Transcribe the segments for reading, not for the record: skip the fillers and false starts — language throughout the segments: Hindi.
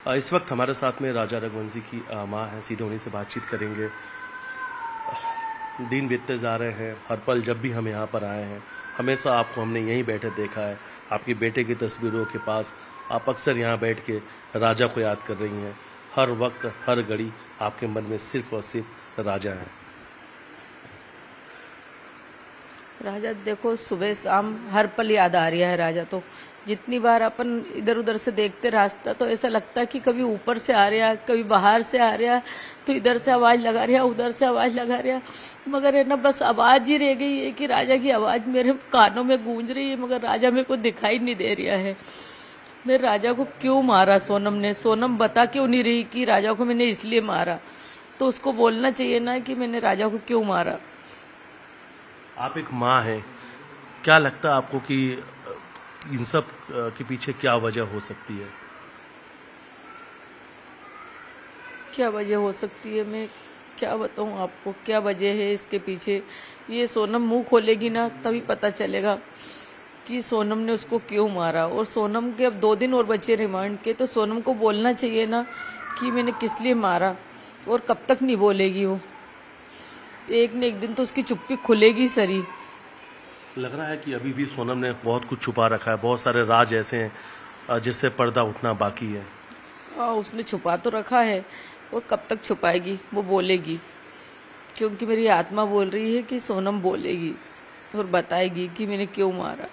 इस वक्त हमारे साथ में राजा रघुवंशी की माँ है, सीधे उन्हीं से बातचीत करेंगे। दिन बीतते जा रहे हैं, हर पल जब भी हम यहाँ पर आए हैं हमेशा आपको हमने यहीं बैठे देखा है। आपके बेटे की तस्वीरों के पास आप अक्सर यहाँ बैठ के राजा को याद कर रही हैं। हर वक्त हर घड़ी आपके मन में सिर्फ और सिर्फ राजा है। राजा देखो, सुबह शाम हर पल याद आ रहा है राजा। तो जितनी बार अपन इधर उधर से देखते रास्ता तो ऐसा लगता है कि कभी ऊपर से आ रहा, कभी बाहर से आ रहा, तो इधर से आवाज लगा रहा, उधर से आवाज लगा रहा, मगर है ना बस आवाज ही रह गई है कि राजा की आवाज मेरे कानों में गूंज रही है, मगर राजा मेरे को दिखाई नहीं दे रहा है। मेरे राजा को क्यों मारा सोनम ने? सोनम बता क्यों नहीं रही कि राजा को मैंने इसलिए मारा? तो उसको बोलना चाहिए ना कि मैंने राजा को क्यों मारा। आप एक माँ हैं, क्या लगता है आपको कि इन सब के पीछे क्या वजह हो सकती है? क्या वजह हो सकती है, मैं क्या बताऊं आपको क्या वजह है इसके पीछे। ये सोनम मुंह खोलेगी ना तभी पता चलेगा कि सोनम ने उसको क्यों मारा। और सोनम के अब 2 दिन और बचे रिमांड के, तो सोनम को बोलना चाहिए ना कि मैंने किस लिए मारा। और कब तक नहीं बोलेगी वो, एक न एक दिन तो उसकी चुप्पी खुलेगी सरी। लग रहा है कि अभी भी सोनम ने बहुत कुछ छुपा रखा है, बहुत सारे राज ऐसे हैं जिससे पर्दा उठना बाकी है। उसने छुपा तो रखा है, और कब तक छुपाएगी? वो बोलेगी, क्योंकि मेरी आत्मा बोल रही है कि सोनम बोलेगी और बताएगी कि मैंने क्यों मारा।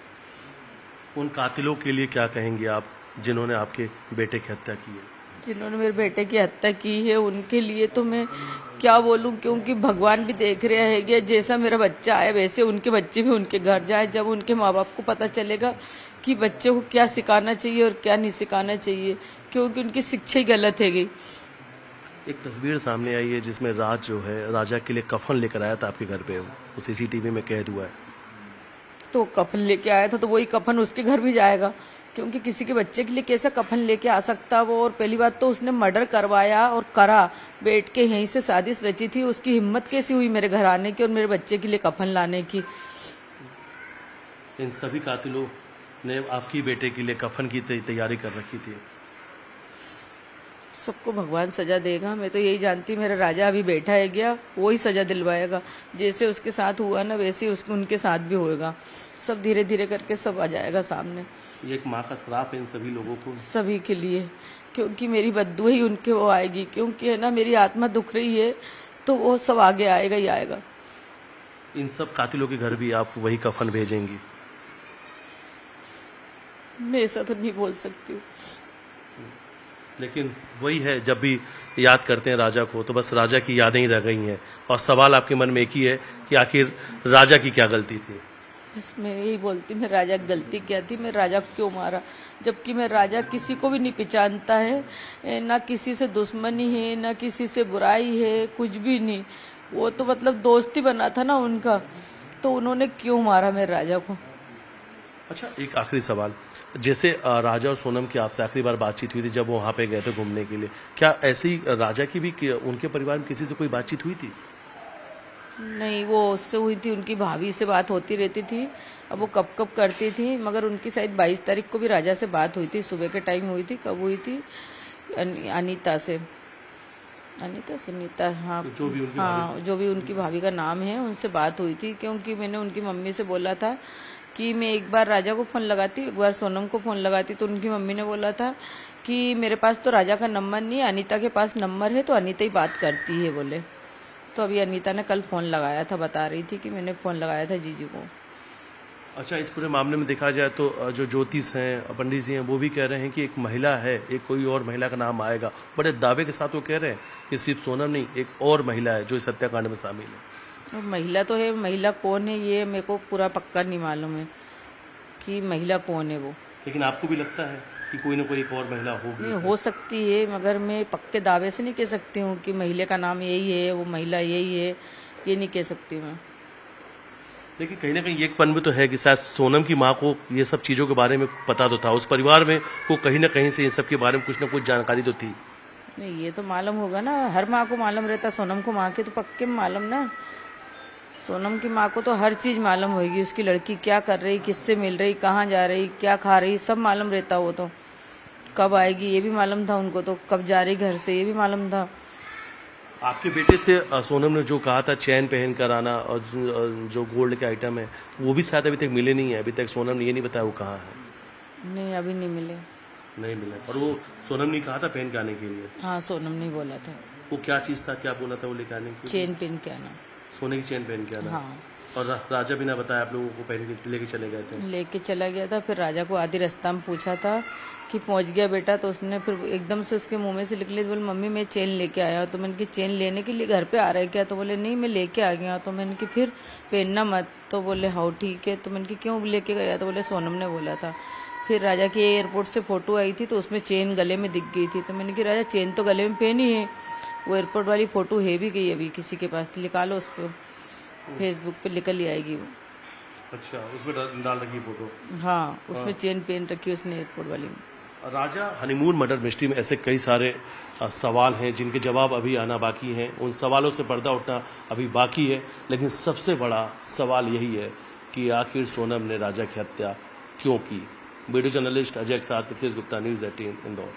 उन कातिलों के लिए क्या कहेंगे आप जिन्होंने आपके बेटे की हत्या की है? जिन्होंने मेरे बेटे की हत्या की है उनके लिए तो मैं क्या बोलूं, क्योंकि भगवान भी देख रहे हैं कि जैसा मेरा बच्चा आया वैसे उनके बच्चे भी उनके घर जाए। जब उनके माँ बाप को पता चलेगा कि बच्चे को क्या सिखाना चाहिए और क्या नहीं सिखाना चाहिए, क्योंकि उनकी शिक्षा ही गलत है गई। एक तस्वीर सामने आई है जिसमें राज जो है राजा के लिए कफन लेकर आया था आपके घर पे, वो सीसीटीवी में कैद हुआ है। तो कफन लेके आया था तो वही कफन उसके घर भी जाएगा, क्योंकि किसी के बच्चे के लिए कैसा कफन लेके आ सकता वो। और पहली बात तो उसने मर्डर करवाया और करा, बैठ के यहीं से साजिश रची थी। उसकी हिम्मत कैसी हुई मेरे घर आने की और मेरे बच्चे के लिए कफन लाने की? इन सभी कातिलों ने आपकी बेटे के लिए कफन की तैयारी कर रखी थी। सबको भगवान सजा देगा, मैं तो यही जानती। मेरा राजा अभी बैठा है गया, वो ही सजा दिलवाएगा। जैसे उसके साथ हुआ ना वैसे उसके उनके साथ भी होएगा। सब धीरे धीरे करके सब आ जाएगा सामने। ये एक माँ का श्राप है इन सभी लोगों को, सभी के लिए, क्योंकि मेरी बद्दुआ ही उनके वो आएगी। क्योंकि है ना मेरी आत्मा दुख रही है तो वो सब आगे आएगा ही आएगा। इन सब कातिलों के घर भी आप वही कफन भेजेंगी? मैं ऐसा तो नहीं बोल सकती हूँ, लेकिन वही है, जब भी याद करते हैं राजा को तो बस राजा की यादें ही रह गई हैं। और सवाल आपके मन में एक ही है कि आखिर राजा की क्या गलती थी? बस मैं यही बोलती, मैं राजा की गलती क्या थी, मैं राजा को क्यों मारा? जबकि मैं राजा किसी को भी नहीं पहचानता है, ना किसी से दुश्मनी है ना किसी से बुराई है, कुछ भी नहीं। वो तो मतलब दोस्ती बना था ना उनका, तो उन्होंने क्यों मारा मेरे राजा को? अच्छा, एक आखिरी सवाल, जैसे राजा और सोनम की आपसे आखिरी बार बातचीत हुई थी जब वो वहाँ पे गए थे घूमने के लिए, क्या ऐसे ही राजा की भी उनके परिवार में किसी से कोई बातचीत हुई थी? नहीं, वो उससे हुई थी, उनकी भाभी से बात होती रहती थी। अब वो कब कब करती थी, मगर उनकी शायद 22 तारीख को भी राजा से बात हुई थी, सुबह के टाइम हुई थी। कब हुई थी? अनीता से, अनीता सुनीता, हाँ हाँ, जो भी उनकी भाभी का नाम है, उनसे बात हुई थी। क्योंकि मैंने उनकी मम्मी से बोला था कि मैं एक बार राजा को फोन लगाती, एक बार सोनम को फोन लगाती, तो उनकी मम्मी ने बोला था कि मेरे पास तो राजा का नंबर नहीं है, अनीता के पास नंबर है, तो अनीता ही बात करती है बोले। तो अभी अनीता ने कल फोन लगाया था, बता रही थी कि मैंने फोन लगाया था जीजू को। अच्छा, इस पूरे मामले में देखा जाए तो जो ज्योतिष हैं, पंडित जी हैं, वो भी कह रहे हैं कि एक महिला है, एक कोई और महिला का नाम आएगा। बड़े दावे के साथ वो कह रहे हैं कि सिर्फ सोनम नहीं, एक और महिला है जो इस हत्याकांड में शामिल है। महिला तो है, महिला कौन है ये मेरे को पूरा पक्का नहीं मालूम है कि महिला कौन है वो। लेकिन आपको भी लगता है कि कोई ना कोई एक और महिला होगी? नहीं, हो सकती है, मगर मैं पक्के दावे से नहीं कह सकती हूँ कि महिला का नाम यही है, वो महिला यही है, ये नहीं कह सकती मैं। लेकिन कहीं ना कहीं एक पन में तो है कि शायद सोनम की माँ को ये सब चीज़ों के बारे में पता तो था, उस परिवार में को कहीं ना कहीं से इन सब के बारे में कुछ ना कुछ जानकारी तो थी। नहीं, ये तो मालूम होगा ना, हर माँ को मालूम रहता, सोनम को माँ के तो पक्के में मालूम ना। सोनम की माँ को तो हर चीज मालूम होगी, उसकी लड़की क्या कर रही, किससे मिल रही, कहाँ जा रही, क्या खा रही, सब मालूम रहता वो तो। कब आएगी ये भी मालूम था उनको, तो कब जा रही घर से ये भी मालूम था। आपके बेटे से सोनम ने जो कहा था चैन पहन कर आना और जो गोल्ड के आइटम है वो भी शायद अभी तक मिले नहीं है। अभी तक सोनम ने ये नहीं बताया वो कहाँ है। नहीं अभी नहीं मिले। नहीं मिले। और वो सोनम ने कहा था पहन के आने के लिए। हाँ सोनम ने बोला था। वो क्या चीज था, क्या बोला था वो लेकर आने के लिए? चेन पहन के आना। सोने की चेन पहन के आना। हाँ। और राजा भी ना बताया आप लोगों को, पहन के लेके चले गए थे? लेके चला गया था। फिर राजा को आधी रास्ता में पूछा था कि पहुंच गया बेटा, तो उसने फिर एकदम से उसके मुंह में से निकले, बोले मम्मी मैं चेन लेके आया। तो मैंने की चेन लेने के लिए घर पे आ रहा है क्या? तो बोले नहीं मैं लेके आ गया। तो मैंने की फिर पहनना मत। तो बोले हाँ ठीक है। तो मैंने की क्यों लेके गया? तो बोले सोनम ने बोला था। फिर राजा की एयरपोर्ट से फोटो आई थी तो उसमें चेन गले में दिख गई थी। तो मैंने की राजा चेन तो गले में पहनी है, वो एयरपोर्ट वाली फोटो है भी गई अभी किसी के पास, निकालो उस पर, फेसबुक पे निकल ही आएगी वो। अच्छा, उसमें डाल रखी फोटो? हाँ उसमें चेन पहन रखी उसने एयरपोर्ट वाली में। राजा हनीमून मर्डर मिस्ट्री में ऐसे कई सारे सवाल हैं जिनके जवाब अभी आना बाकी हैं। उन सवालों से पर्दा उठना अभी बाकी है, लेकिन सबसे बड़ा सवाल यही है कि आखिर सोनम ने राजा की हत्या क्यों की। वीडियो जर्नलिस्ट अजय के साथ मिथिलेश गुप्ता, न्यूज़ 18 इंदौर।